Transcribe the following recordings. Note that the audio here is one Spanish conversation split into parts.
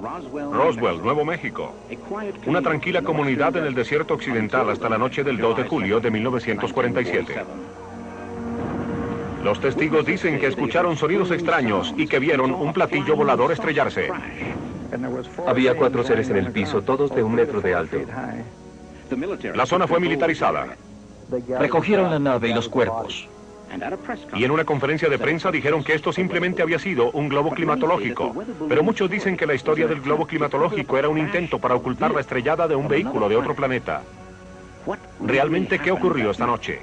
Roswell, Nuevo México. Una tranquila comunidad en el desierto occidental hasta la noche del 2 de julio de 1947. Los testigos dicen que escucharon sonidos extraños y que vieron un platillo volador estrellarse. Había 4 seres en el piso, todos de 1 metro de alto. La zona fue militarizada. Recogieron la nave y los cuerpos. Y en una conferencia de prensa dijeron que esto simplemente había sido un globo climatológico. Pero muchos dicen que la historia del globo climatológico era un intento para ocultar la estrellada de un vehículo de otro planeta. ¿Realmente qué ocurrió esta noche?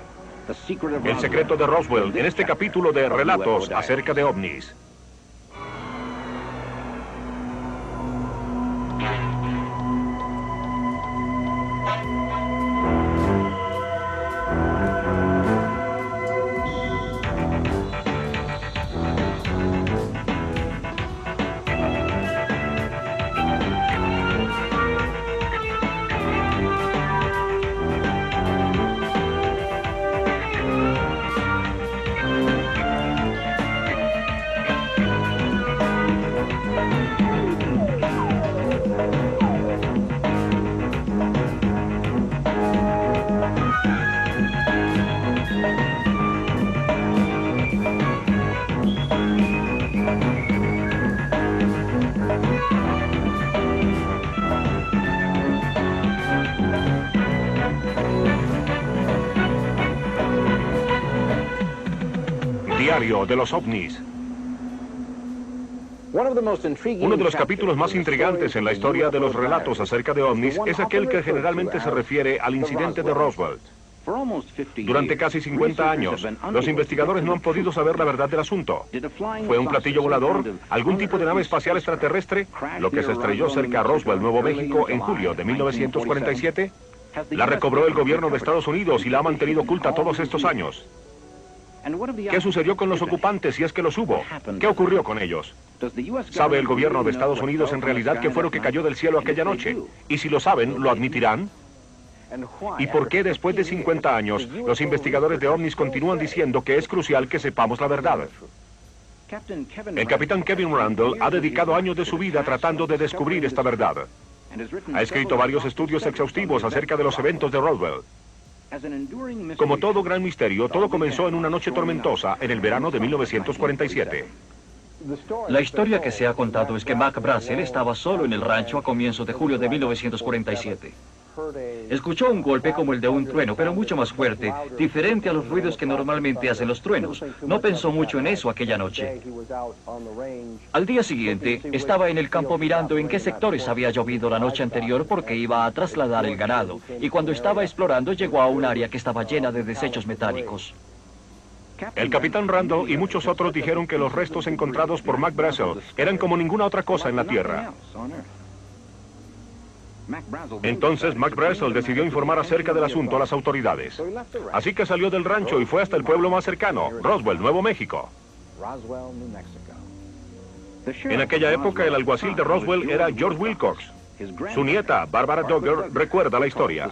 El secreto de Roswell en este capítulo de Relatos acerca de ovnis. Diario de los ovnis. Uno de los capítulos más intrigantes en la historia de los relatos acerca de ovnis es aquel que generalmente se refiere al incidente de Roswell. Durante casi 50 años, los investigadores no han podido saber la verdad del asunto. ¿Fue un platillo volador? ¿Algún tipo de nave espacial extraterrestre? ¿Lo que se estrelló cerca de Roswell, Nuevo México, en julio de 1947? ¿La recobró el gobierno de Estados Unidos y la ha mantenido oculta todos estos años? ¿Qué sucedió con los ocupantes si es que los hubo? ¿Qué ocurrió con ellos? ¿Sabe el gobierno de Estados Unidos en realidad qué fue lo que cayó del cielo aquella noche? Y si lo saben, ¿lo admitirán? ¿Y por qué después de 50 años los investigadores de ovnis continúan diciendo que es crucial que sepamos la verdad? El capitán Kevin Randle ha dedicado años de su vida tratando de descubrir esta verdad. Ha escrito varios estudios exhaustivos acerca de los eventos de Roswell. Como todo gran misterio, todo comenzó en una noche tormentosa en el verano de 1947. La historia que se ha contado es que Mac Brazel estaba solo en el rancho a comienzos de julio de 1947. Escuchó un golpe como el de un trueno, pero mucho más fuerte, diferente a los ruidos que normalmente hacen los truenos. No pensó mucho en eso aquella noche. Al día siguiente, estaba en el campo mirando en qué sectores había llovido la noche anterior porque iba a trasladar el ganado. Y cuando estaba explorando, llegó a un área que estaba llena de desechos metálicos. El capitán Randle y muchos otros dijeron que los restos encontrados por Mac Brazel eran como ninguna otra cosa en la Tierra. Entonces Mac Brazel decidió informar acerca del asunto a las autoridades. Así que salió del rancho y fue hasta el pueblo más cercano, Roswell, Nuevo México. En aquella época el alguacil de Roswell era George Wilcox. Su nieta, Barbara Dogger, recuerda la historia.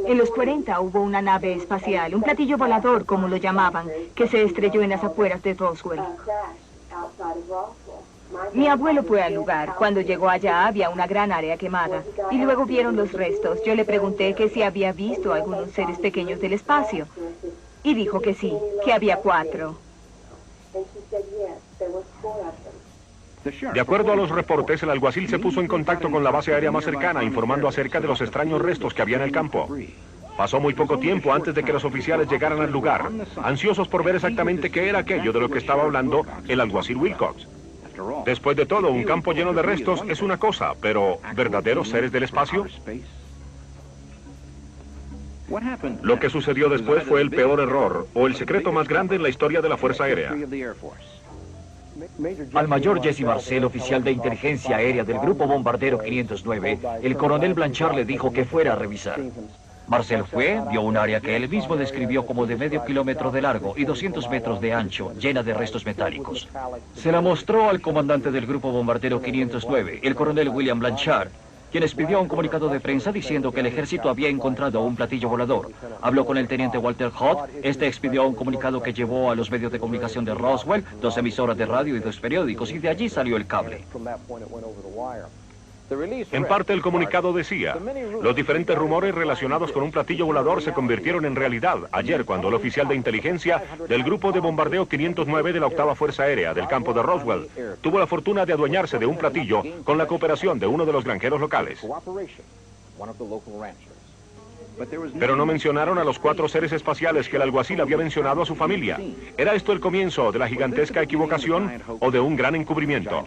En los 40 hubo una nave espacial, un platillo volador, como lo llamaban, que se estrelló en las afueras de Roswell. Mi abuelo fue al lugar. Cuando llegó allá había una gran área quemada. Y luego vieron los restos. Yo le pregunté que si había visto algunos seres pequeños del espacio. Y dijo que sí, que había 4. De acuerdo a los reportes, el alguacil se puso en contacto con la base aérea más cercana, informando acerca de los extraños restos que había en el campo. Pasó muy poco tiempo antes de que los oficiales llegaran al lugar, ansiosos por ver exactamente qué era aquello de lo que estaba hablando el alguacil Wilcox. Después de todo, un campo lleno de restos es una cosa, pero ¿verdaderos seres del espacio? Lo que sucedió después fue el peor error, o el secreto más grande en la historia de la Fuerza Aérea. Al mayor Jesse Marcel, oficial de inteligencia aérea del Grupo Bombardero 509, el coronel Blanchard le dijo que fuera a revisar. Marcel fue, vio un área que él mismo describió como de medio kilómetro de largo y 200 metros de ancho, llena de restos metálicos. Se la mostró al comandante del Grupo Bombardero 509, el coronel William Blanchard, quien expidió un comunicado de prensa diciendo que el ejército había encontrado un platillo volador. Habló con el teniente Walter Hood. Este expidió un comunicado que llevó a los medios de comunicación de Roswell, 2 emisoras de radio y 2 periódicos, y de allí salió el cable. En parte el comunicado decía, los diferentes rumores relacionados con un platillo volador se convirtieron en realidad ayer cuando el oficial de inteligencia del grupo de bombardeo 509 de la 8ª Fuerza Aérea del campo de Roswell tuvo la fortuna de adueñarse de un platillo con la cooperación de uno de los granjeros locales. Pero no mencionaron a los 4 seres espaciales que el alguacil había mencionado a su familia. ¿Era esto el comienzo de la gigantesca equivocación o de un gran encubrimiento?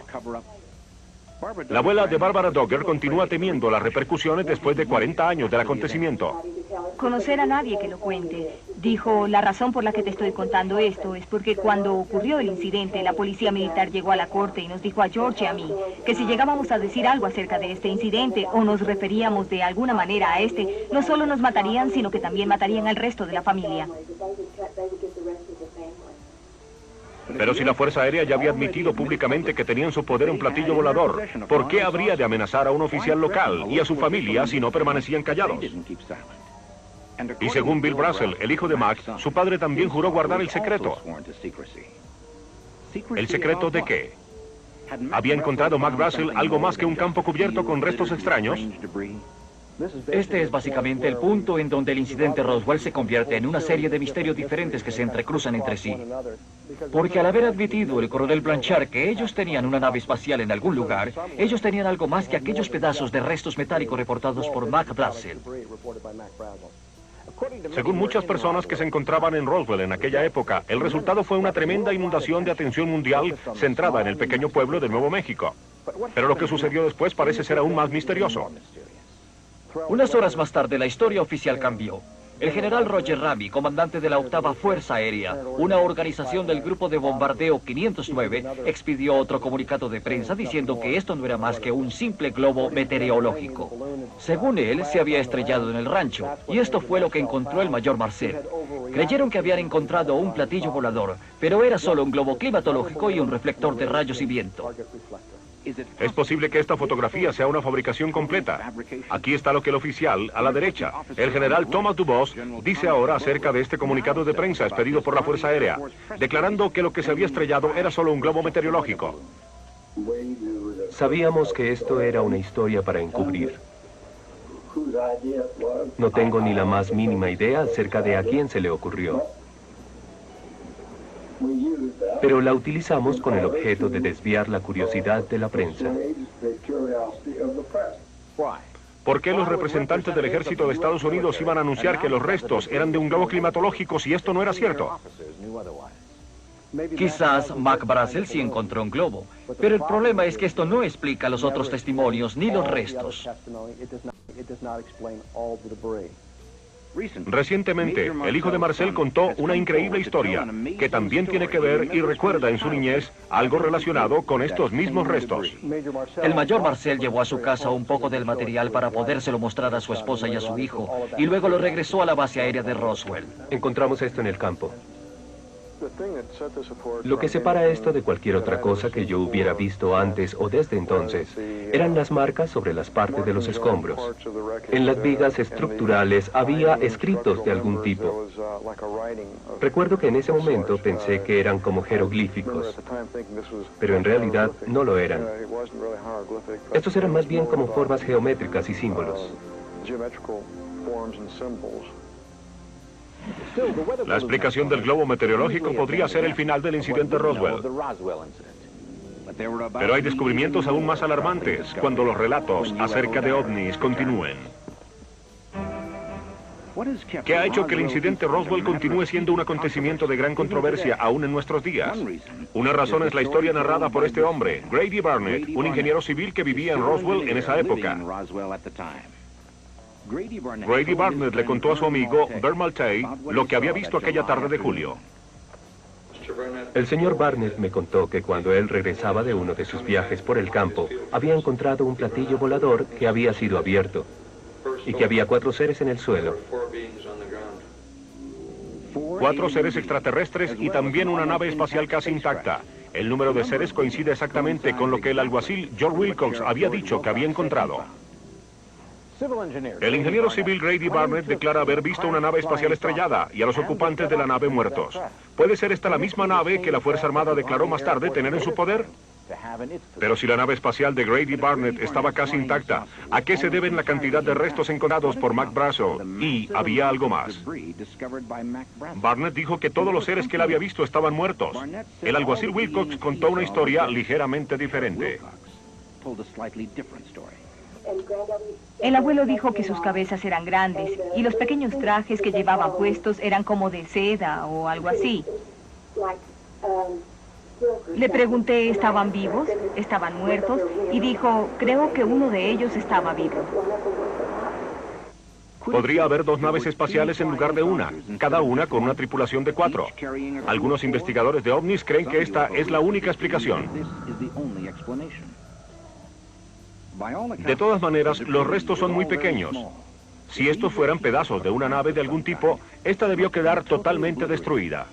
La abuela de Barbara Dogger continúa temiendo las repercusiones después de 40 años del acontecimiento. Conocer a nadie que lo cuente. Dijo, la razón por la que te estoy contando esto es porque cuando ocurrió el incidente, la policía militar llegó a la corte y nos dijo a George y a mí que si llegábamos a decir algo acerca de este incidente o nos referíamos de alguna manera a este, no solo nos matarían, sino que también matarían al resto de la familia. Pero si la Fuerza Aérea ya había admitido públicamente que tenía en su poder un platillo volador, ¿por qué habría de amenazar a un oficial local y a su familia si no permanecían callados? Y según Bill Brassel, el hijo de Mac, su padre también juró guardar el secreto. ¿El secreto de qué? ¿Había encontrado Mac Brassel algo más que un campo cubierto con restos extraños? Este es básicamente el punto en donde el incidente Roswell se convierte en una serie de misterios diferentes que se entrecruzan entre sí. Porque al haber admitido el coronel Blanchard que ellos tenían una nave espacial en algún lugar, ellos tenían algo más que aquellos pedazos de restos metálicos reportados por Mac Brassel. Según muchas personas que se encontraban en Roswell en aquella época, el resultado fue una tremenda inundación de atención mundial centrada en el pequeño pueblo de Nuevo México. Pero lo que sucedió después parece ser aún más misterioso. Unas horas más tarde, la historia oficial cambió. El general Roger Ramey, comandante de la 8ª Fuerza Aérea, una organización del grupo de bombardeo 509, expidió otro comunicado de prensa diciendo que esto no era más que un simple globo meteorológico. Según él, se había estrellado en el rancho, y esto fue lo que encontró el mayor Marcel. Creyeron que habían encontrado un platillo volador, pero era solo un globo climatológico y un reflector de rayos y viento. Es posible que esta fotografía sea una fabricación completa. Aquí está lo que el oficial, a la derecha, el general Thomas Dubose, dice ahora acerca de este comunicado de prensa expedido por la Fuerza Aérea, declarando que lo que se había estrellado era solo un globo meteorológico. Sabíamos que esto era una historia para encubrir. No tengo ni la más mínima idea acerca de a quién se le ocurrió. Pero la utilizamos con el objeto de desviar la curiosidad de la prensa. ¿Por qué los representantes del ejército de Estados Unidos iban a anunciar que los restos eran de un globo climatológico si esto no era cierto? Quizás Mac Brassel sí encontró un globo, pero el problema es que esto no explica los otros testimonios ni los restos. Recientemente, el hijo de Marcel contó una increíble historia que también tiene que ver y recuerda en su niñez algo relacionado con estos mismos restos. El mayor Marcel llevó a su casa un poco del material para podérselo mostrar a su esposa y a su hijo, y luego lo regresó a la base aérea de Roswell. Encontramos esto en el campo. Lo que separa esto de cualquier otra cosa que yo hubiera visto antes o desde entonces eran las marcas sobre las partes de los escombros. En las vigas estructurales había escritos de algún tipo. Recuerdo que en ese momento pensé que eran como jeroglíficos, pero en realidad no lo eran. Estos eran más bien como formas geométricas y símbolos. La explicación del globo meteorológico podría ser el final del incidente Roswell. Pero hay descubrimientos aún más alarmantes cuando los relatos acerca de ovnis continúen. ¿Qué ha hecho que el incidente Roswell continúe siendo un acontecimiento de gran controversia aún en nuestros días? Una razón es la historia narrada por este hombre, Grady Barnett, un ingeniero civil que vivía en Roswell en esa época. Grady Barnett le contó a su amigo Bert Maltey lo que había visto aquella tarde de julio. El señor Barnett me contó que cuando él regresaba de uno de sus viajes por el campo, había encontrado un platillo volador que había sido abierto y que había 4 seres en el suelo. 4 seres extraterrestres y también una nave espacial casi intacta. El número de seres coincide exactamente con lo que el alguacil George Wilcox había dicho que había encontrado. El ingeniero civil Grady Barnett declara haber visto una nave espacial estrellada y a los ocupantes de la nave muertos. ¿Puede ser esta la misma nave que la Fuerza Armada declaró más tarde tener en su poder? Pero si la nave espacial de Grady Barnett estaba casi intacta, ¿a qué se deben la cantidad de restos encontrados por Mac Brazel? Y había algo más. Barnett dijo que todos los seres que él había visto estaban muertos. El alguacil Wilcox contó una historia ligeramente diferente. El abuelo dijo que sus cabezas eran grandes y los pequeños trajes que llevaban puestos eran como de seda o algo así. Le pregunté, ¿estaban vivos? ¿Estaban muertos? Y dijo, creo que uno de ellos estaba vivo. Podría haber dos naves espaciales en lugar de una, cada una con una tripulación de 4. Algunos investigadores de ovnis creen que esta es la única explicación. De todas maneras, los restos son muy pequeños. Si estos fueran pedazos de una nave de algún tipo, esta debió quedar totalmente destruida.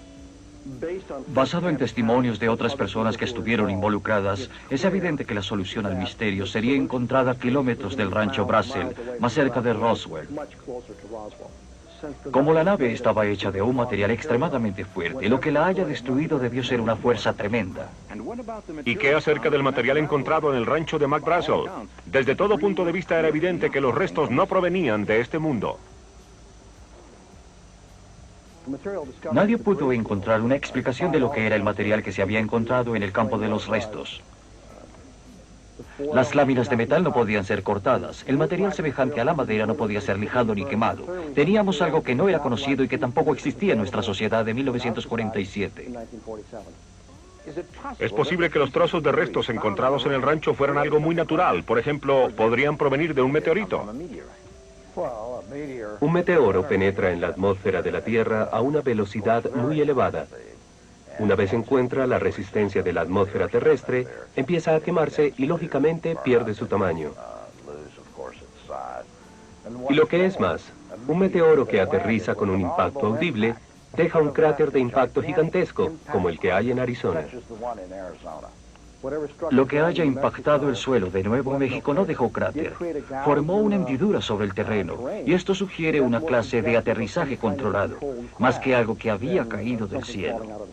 Basado en testimonios de otras personas que estuvieron involucradas, es evidente que la solución al misterio sería encontrada a kilómetros del rancho Brazel, más cerca de Roswell. Como la nave estaba hecha de un material extremadamente fuerte, lo que la haya destruido debió ser una fuerza tremenda. ¿Y qué acerca del material encontrado en el rancho de Mac Brazel? Desde todo punto de vista era evidente que los restos no provenían de este mundo. Nadie pudo encontrar una explicación de lo que era el material que se había encontrado en el campo de los restos. Las láminas de metal no podían ser cortadas. El material semejante a la madera no podía ser lijado ni quemado. Teníamos algo que no era conocido y que tampoco existía en nuestra sociedad de 1947. Es posible que los trozos de restos encontrados en el rancho fueran algo muy natural. Por ejemplo, podrían provenir de un meteorito. Un meteoro penetra en la atmósfera de la Tierra a una velocidad muy elevada. Una vez encuentra la resistencia de la atmósfera terrestre, empieza a quemarse y lógicamente pierde su tamaño. Y lo que es más, un meteoro que aterriza con un impacto audible deja un cráter de impacto gigantesco, como el que hay en Arizona. Lo que haya impactado el suelo de Nuevo México no dejó cráter. Formó una hendidura sobre el terreno, y esto sugiere una clase de aterrizaje controlado, más que algo que había caído del cielo.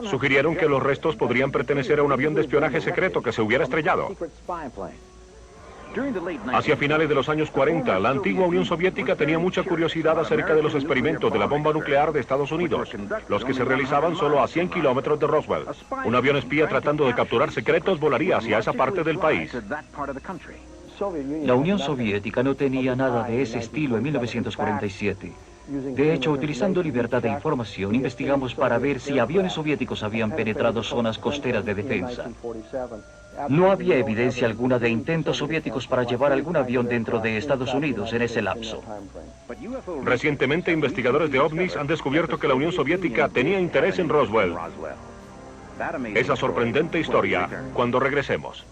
Sugirieron que los restos podrían pertenecer a un avión de espionaje secreto que se hubiera estrellado. Hacia finales de los años 40, la antigua Unión Soviética tenía mucha curiosidad acerca de los experimentos de la bomba nuclear de Estados Unidos, los que se realizaban solo a 100 kilómetros de Roswell. Un avión espía tratando de capturar secretos volaría hacia esa parte del país. La Unión Soviética no tenía nada de ese estilo en 1947. De hecho, utilizando libertad de información, investigamos para ver si aviones soviéticos habían penetrado zonas costeras de defensa. No había evidencia alguna de intentos soviéticos para llevar algún avión dentro de Estados Unidos en ese lapso. Recientemente, investigadores de ovnis han descubierto que la Unión Soviética tenía interés en Roswell. Esa sorprendente historia cuando regresemos.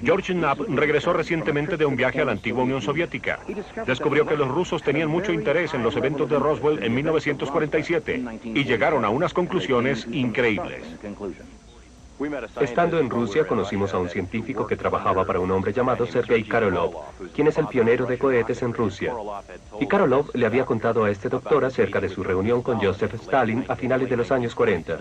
George Knapp regresó recientemente de un viaje a la antigua Unión Soviética. Descubrió que los rusos tenían mucho interés en los eventos de Roswell en 1947 y llegaron a unas conclusiones increíbles. Estando en Rusia, conocimos a un científico que trabajaba para un hombre llamado Sergei Korolev, quien es el pionero de cohetes en Rusia. Y Korolev le había contado a este doctor acerca de su reunión con Joseph Stalin a finales de los años 40.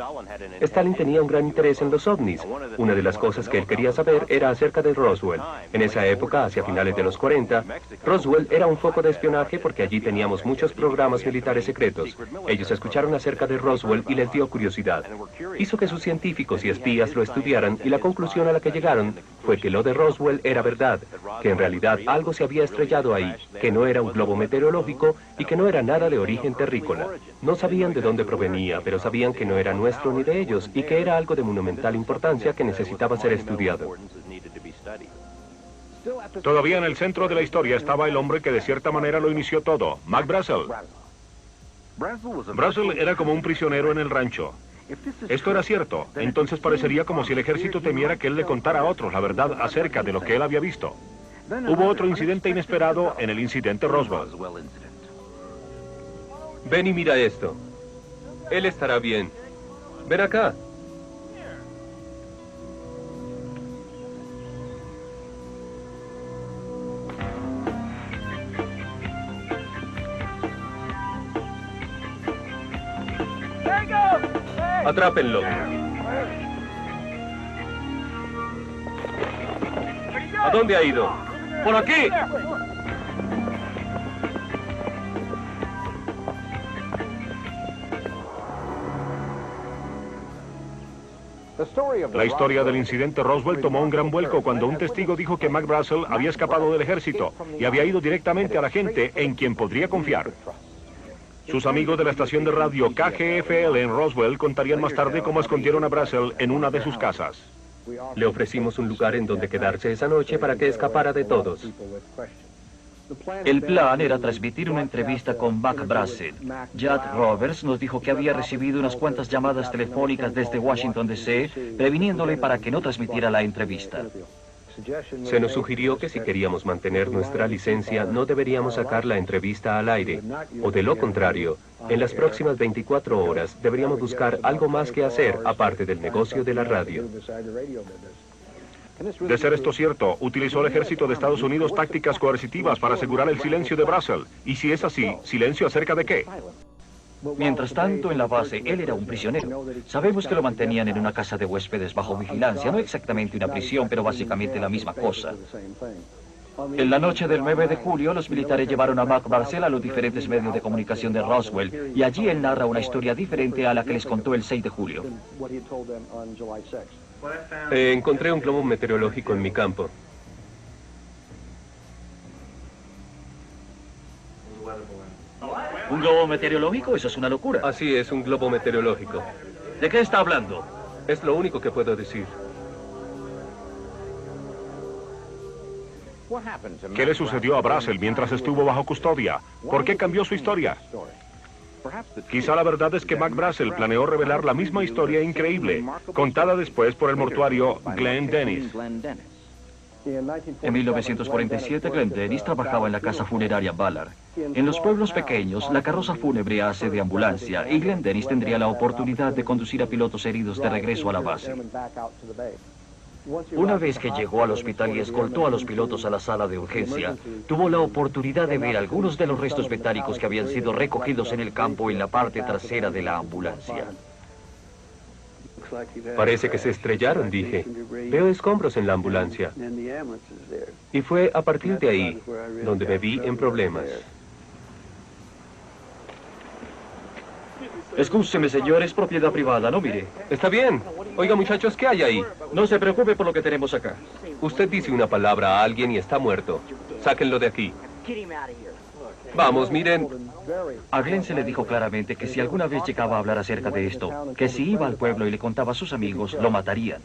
Stalin tenía un gran interés en los ovnis. Una de las cosas que él quería saber era acerca de Roswell. En esa época, hacia finales de los 40, Roswell era un foco de espionaje porque allí teníamos muchos programas militares secretos. Ellos escucharon acerca de Roswell y les dio curiosidad. Hizo que sus científicos y espías lo estudiaran y la conclusión a la que llegaron fue que lo de Roswell era verdad, que en realidad algo se había estrellado ahí, que no era un globo meteorológico y que no era nada de origen terrícola. No sabían de dónde provenía, pero sabían que no era nuestro ni de ellos y que era algo de monumental importancia que necesitaba ser estudiado. Todavía en el centro de la historia estaba el hombre que de cierta manera lo inició todo, Mac Brazel. Brazel era como un prisionero en el rancho. Esto era cierto, entonces parecería como si el ejército temiera que él le contara a otros la verdad acerca de lo que él había visto. Hubo otro incidente inesperado en el incidente Roswell. Ven y mira esto. Él estará bien. Ven acá. Atrápenlo. ¿A dónde ha ido? ¡Por aquí! La historia del incidente Roswell tomó un gran vuelco cuando un testigo dijo que Mac Brazel había escapado del ejército y había ido directamente a la gente en quien podría confiar. Sus amigos de la estación de radio KGFL en Roswell contarían más tarde cómo escondieron a Brazel en una de sus casas. Le ofrecimos un lugar en donde quedarse esa noche para que escapara de todos. El plan era transmitir una entrevista con Mac Brazel. Jack Roberts nos dijo que había recibido unas cuantas llamadas telefónicas desde Washington, D.C., previniéndole para que no transmitiera la entrevista. Se nos sugirió que si queríamos mantener nuestra licencia, no deberíamos sacar la entrevista al aire, o de lo contrario, en las próximas 24 horas deberíamos buscar algo más que hacer aparte del negocio de la radio. De ser esto cierto, utilizó el ejército de Estados Unidos tácticas coercitivas para asegurar el silencio de Brazel. Y si es así, ¿silencio acerca de qué? Mientras tanto, en la base, él era un prisionero. Sabemos que lo mantenían en una casa de huéspedes bajo vigilancia, no exactamente una prisión, pero básicamente la misma cosa. En la noche del 9 de julio, los militares llevaron a Mac Brazel a los diferentes medios de comunicación de Roswell, y allí él narra una historia diferente a la que les contó el 6 de julio. Encontré un globo meteorológico en mi campo. ¿Un globo meteorológico? Eso es una locura. Así es, un globo meteorológico. ¿De qué está hablando? Es lo único que puedo decir. ¿Qué le sucedió a Brazel mientras estuvo bajo custodia? ¿Por qué cambió su historia? Quizá la verdad es que Mac Brazel planeó revelar la misma historia increíble, contada después por el mortuario Glenn Dennis. En 1947, Glenn Dennis trabajaba en la casa funeraria Ballard. En los pueblos pequeños, la carroza fúnebre hace de ambulancia y Glenn Dennis tendría la oportunidad de conducir a pilotos heridos de regreso a la base. Una vez que llegó al hospital y escoltó a los pilotos a la sala de urgencia, tuvo la oportunidad de ver algunos de los restos metálicos que habían sido recogidos en el campo en la parte trasera de la ambulancia. Parece que se estrellaron, dije. Veo escombros en la ambulancia. Y fue a partir de ahí donde me vi en problemas. Escúcheme, señor, es propiedad privada, no mire. Está bien. Oiga, muchachos, ¿qué hay ahí? No se preocupe por lo que tenemos acá. Usted dice una palabra a alguien y está muerto. Sáquenlo de aquí. Vamos, miren. A Glenn se le dijo claramente que si alguna vez llegaba a hablar acerca de esto, que si iba al pueblo y le contaba a sus amigos, lo matarían.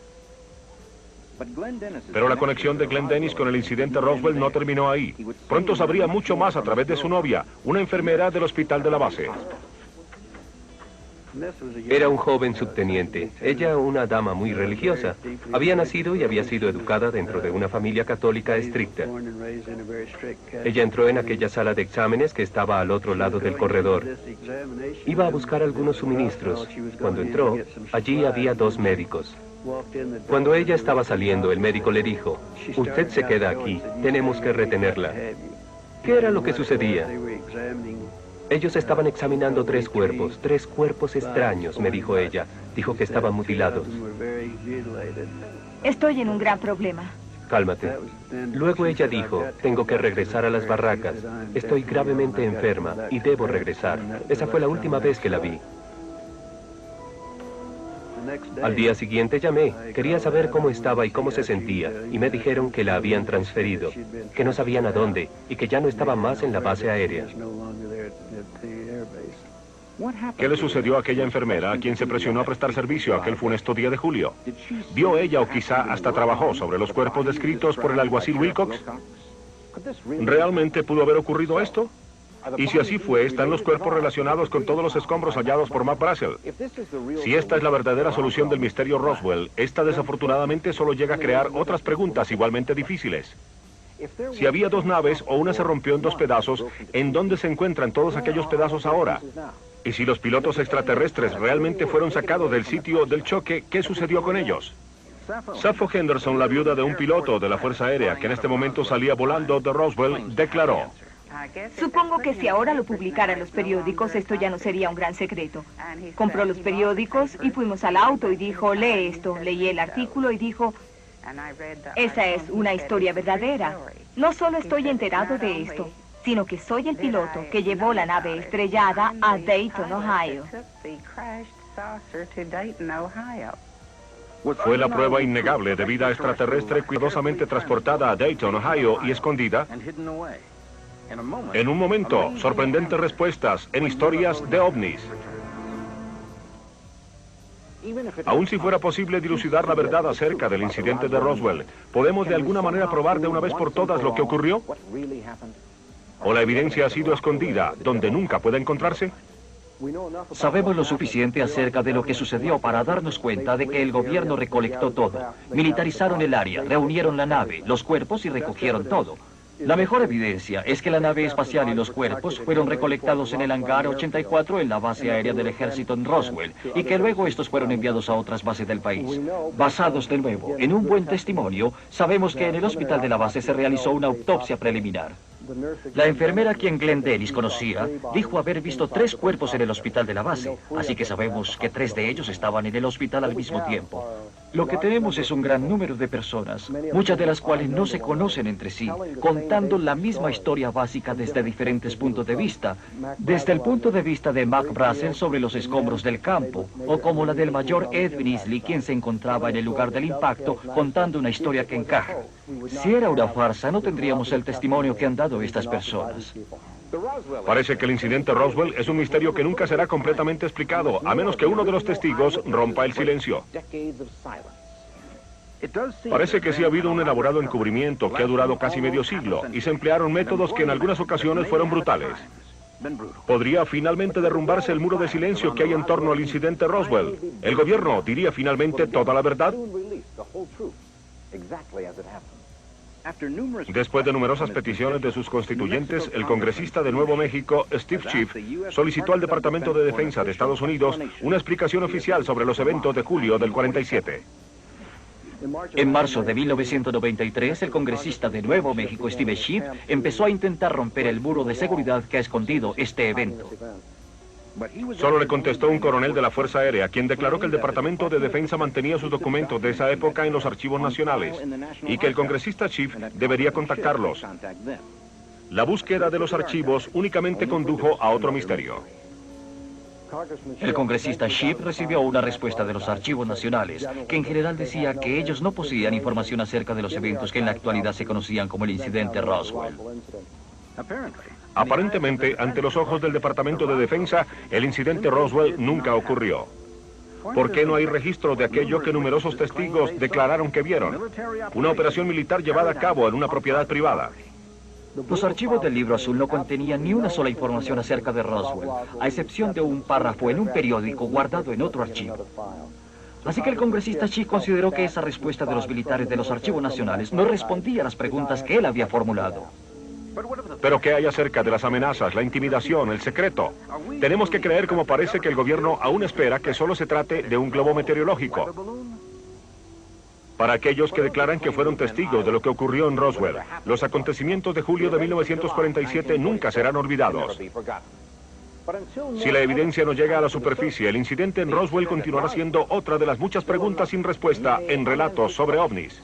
Pero la conexión de Glenn Dennis con el incidente Roswell no terminó ahí. Pronto sabría mucho más a través de su novia, una enfermera del hospital de la base. Era un joven subteniente, ella una dama muy religiosa. Había nacido y había sido educada dentro de una familia católica estricta. Ella entró en aquella sala de exámenes que estaba al otro lado del corredor. Iba a buscar algunos suministros. Cuando entró, allí había 2 médicos. Cuando ella estaba saliendo, el médico le dijo, «Usted se queda aquí, tenemos que retenerla». ¿Qué era lo que sucedía? Ellos estaban examinando 3 cuerpos extraños, me dijo ella. Dijo que estaban mutilados. Estoy en un gran problema. Cálmate. Luego ella dijo, tengo que regresar a las barracas. Estoy gravemente enferma y debo regresar. Esa fue la última vez que la vi. Al día siguiente llamé. Quería saber cómo estaba y cómo se sentía. Y me dijeron que la habían transferido, que no sabían a dónde y que ya no estaba más en la base aérea. ¿Qué le sucedió a aquella enfermera a quien se presionó a prestar servicio aquel funesto día de julio? ¿Vio ella o quizá hasta trabajó sobre los cuerpos descritos por el alguacil Wilcox? ¿Realmente pudo haber ocurrido esto? Y si así fue, ¿están los cuerpos relacionados con todos los escombros hallados por Mac Brazel? Si esta es la verdadera solución del misterio Roswell, esta desafortunadamente solo llega a crear otras preguntas igualmente difíciles. Si había 2 naves o una se rompió en 2 pedazos, ¿en dónde se encuentran todos aquellos pedazos ahora? Y si los pilotos extraterrestres realmente fueron sacados del sitio del choque, ¿qué sucedió con ellos? Sappho Henderson, la viuda de un piloto de la Fuerza Aérea que en este momento salía volando de Roswell, declaró: Supongo que si ahora lo publicara en los periódicos, esto ya no sería un gran secreto. Compró los periódicos y fuimos al auto y dijo, lee esto. Leí el artículo y dijo, esa es una historia verdadera. No solo estoy enterado de esto, sino que soy el piloto que llevó la nave estrellada a Dayton, Ohio. Fue la prueba innegable de vida extraterrestre cuidadosamente transportada a Dayton, Ohio y escondida. En un momento, sorprendentes respuestas en historias de ovnis. Aun si fuera posible dilucidar la verdad acerca del incidente de Roswell, ¿podemos de alguna manera probar de una vez por todas lo que ocurrió? ¿O la evidencia ha sido escondida donde nunca puede encontrarse? Sabemos lo suficiente acerca de lo que sucedió para darnos cuenta de que el gobierno recolectó todo. Militarizaron el área, reunieron la nave, los cuerpos y recogieron todo. La mejor evidencia es que la nave espacial y los cuerpos fueron recolectados en el hangar 84 en la base aérea del ejército en Roswell y que luego estos fueron enviados a otras bases del país. Basados de nuevo en un buen testimonio, sabemos que en el hospital de la base se realizó una autopsia preliminar. La enfermera, quien Glenn Dennis conocía, dijo haber visto 3 cuerpos en el hospital de la base, así que sabemos que 3 de ellos estaban en el hospital al mismo tiempo. Lo que tenemos es un gran número de personas, muchas de las cuales no se conocen entre sí, contando la misma historia básica desde diferentes puntos de vista, desde el punto de vista de Mac Brazel sobre los escombros del campo, o como la del mayor Ed Beasley, quien se encontraba en el lugar del impacto contando una historia que encaja. Si era una farsa, no tendríamos el testimonio que han dado estas personas. Parece que el incidente Roswell es un misterio que nunca será completamente explicado, a menos que uno de los testigos rompa el silencio. Parece que sí ha habido un elaborado encubrimiento que ha durado casi medio siglo, y se emplearon métodos que en algunas ocasiones fueron brutales. ¿Podría finalmente derrumbarse el muro de silencio que hay en torno al incidente Roswell? ¿El gobierno diría finalmente toda la verdad? Después de numerosas peticiones de sus constituyentes, el congresista de Nuevo México, Steve Schiff, solicitó al Departamento de Defensa de Estados Unidos una explicación oficial sobre los eventos de julio del 47. En marzo de 1993, el congresista de Nuevo México, Steve Schiff, empezó a intentar romper el muro de seguridad que ha escondido este evento. Solo le contestó un coronel de la Fuerza Aérea, quien declaró que el Departamento de Defensa mantenía sus documentos de esa época en los archivos nacionales y que el congresista Schiff debería contactarlos. La búsqueda de los archivos únicamente condujo a otro misterio. El congresista Schiff recibió una respuesta de los archivos nacionales, que en general decía que ellos no poseían información acerca de los eventos que en la actualidad se conocían como el incidente Roswell. Aparentemente, ante los ojos del Departamento de Defensa, el incidente Roswell nunca ocurrió. ¿Por qué no hay registro de aquello que numerosos testigos declararon que vieron? Una operación militar llevada a cabo en una propiedad privada. Los archivos del Libro Azul no contenían ni una sola información acerca de Roswell, a excepción de un párrafo en un periódico guardado en otro archivo. Así que el congresista Schiff consideró que esa respuesta de los militares de los archivos nacionales no respondía a las preguntas que él había formulado. ¿Pero qué hay acerca de las amenazas, la intimidación, el secreto? Tenemos que creer, como parece, que el gobierno aún espera que solo se trate de un globo meteorológico. Para aquellos que declaran que fueron testigos de lo que ocurrió en Roswell, los acontecimientos de julio de 1947 nunca serán olvidados. Si la evidencia no llega a la superficie, el incidente en Roswell continuará siendo otra de las muchas preguntas sin respuesta en Relatos sobre OVNIs.